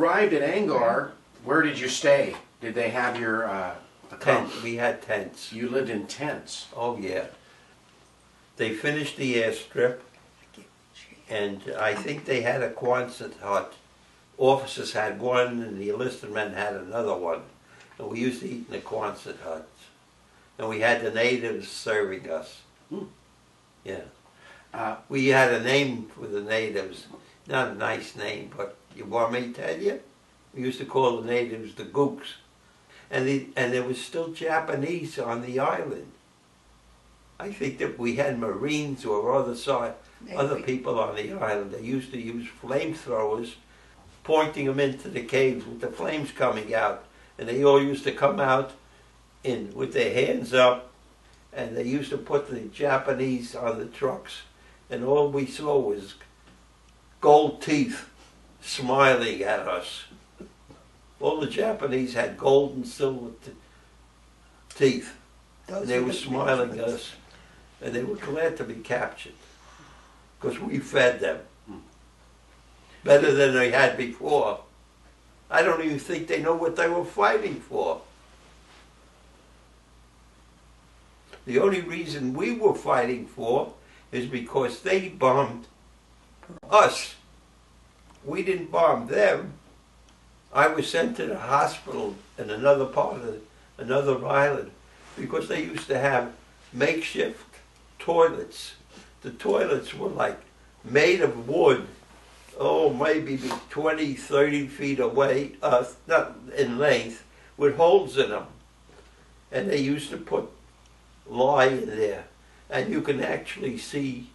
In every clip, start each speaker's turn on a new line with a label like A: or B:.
A: arrived at Angaur, where did you stay? Did they have your
B: tent? We had tents.
A: You lived in tents?
B: Oh yeah. They finished the airstrip, and I think they had a Quonset hut. Officers had one, and the enlisted men had another one. And we used to eat in the Quonset huts. And we had the natives serving us. Yeah. We had a name for the natives. Not a nice name, but you want me to tell you? We used to call the natives the Gooks. And there was still Japanese on the island. I think that we had Marines or other people on the island. They used to use flamethrowers, pointing them into the caves with the flames coming out. And they all used to come out with their hands up, and they used to put the Japanese on the trucks. And all we saw was gold teeth smiling at us. All the Japanese had gold and silver teeth. And they were smiling at us. And they were glad to be captured. Because we fed them. Better than they had before. I don't even think they know what they were fighting for. The only reason we were fighting for is because they bombed us. We didn't bomb them. I was sent to the hospital in another part of another island because they used to have makeshift toilets. The toilets were like made of wood, maybe 20, 30 feet away, not in length, with holes in them. And they used to put lye in there, and you can actually see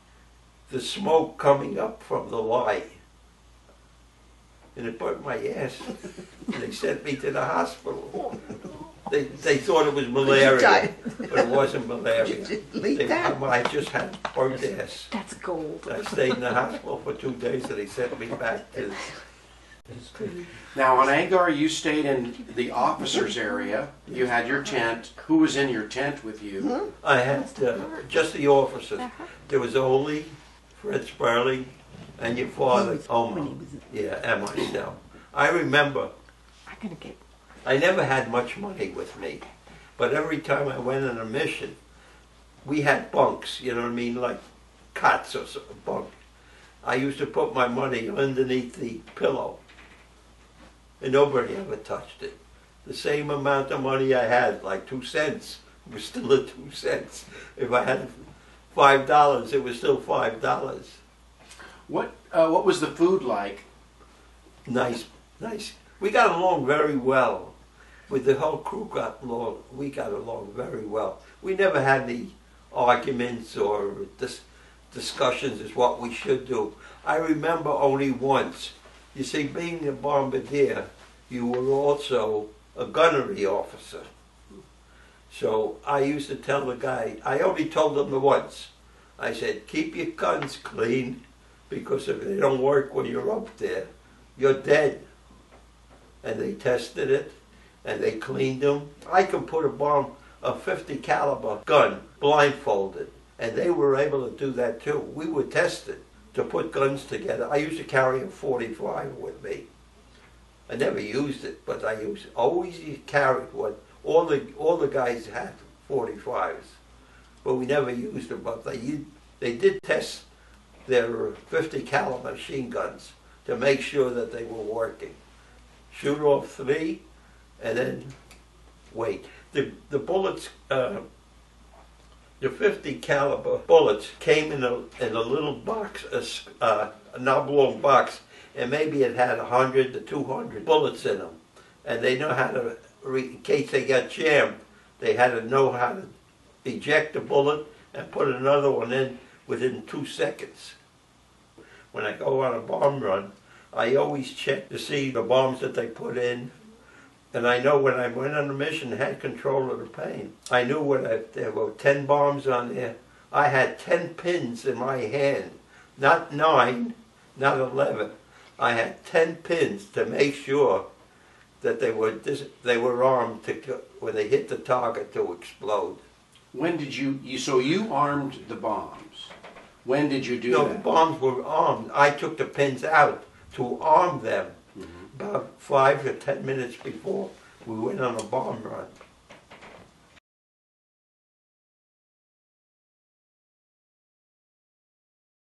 B: the smoke coming up from the lye. And it burnt my ass. They sent me to the hospital. They thought it was malaria, but it wasn't malaria. I just had burnt ass.
C: That's gold.
B: I stayed in the hospital for 2 days, and they sent me back to...
A: Now on Angaur, you stayed in the officers' area. You had your tent. Who was in your tent with you?
B: I had just the officers. There was Ole, Fred Sperling, and your father, Omar. Yeah, and myself. I remember, I never had much money with me, but every time I went on a mission, we had bunks, you know what I mean, like cots or bunk. I used to put my money underneath the pillow, and nobody ever touched it. The same amount of money I had, like 2 cents, was still a 2 cents. If I had $5, it was still $5.
A: What was the food like?
B: Nice. We got along very well. With the whole crew we got along very well. We never had any arguments or discussions as what we should do. I remember only once. You see, being a bombardier, you were also a gunnery officer. So I used to tell the guy, I only told him once. I said, keep your guns clean, because if they don't work when you're up there, you're dead. And they tested it, and they cleaned them. I could put a 50 caliber gun blindfolded, and they were able to do that too. We were tested to put guns together. I used to carry a 45 with me. I never used it, but I always carried one. All the guys had 45s, but we never used them. But they did test their 50 caliber machine guns to make sure that they were working. Shoot off 3, and then wait. The bullets, the 50 caliber bullets came in a little box, an oblong box, and maybe it had 100 to 200 bullets in them. And they know how to, in case they got jammed, they had to know how to eject a bullet and put another one in within 2 seconds. When I go on a bomb run, I always check to see the bombs that they put in. And I know when I went on a mission, I had control of the paint. I knew when there were 10 bombs on there, I had 10 pins in my hand. Not 9, not 11. I had 10 pins to make sure that they were armed when they hit the target to explode.
A: When did so you armed the bombs? When did you do that?
B: No, the bombs were armed. I took the pins out to arm them. About 5 to 10 minutes before we went on a bomb run.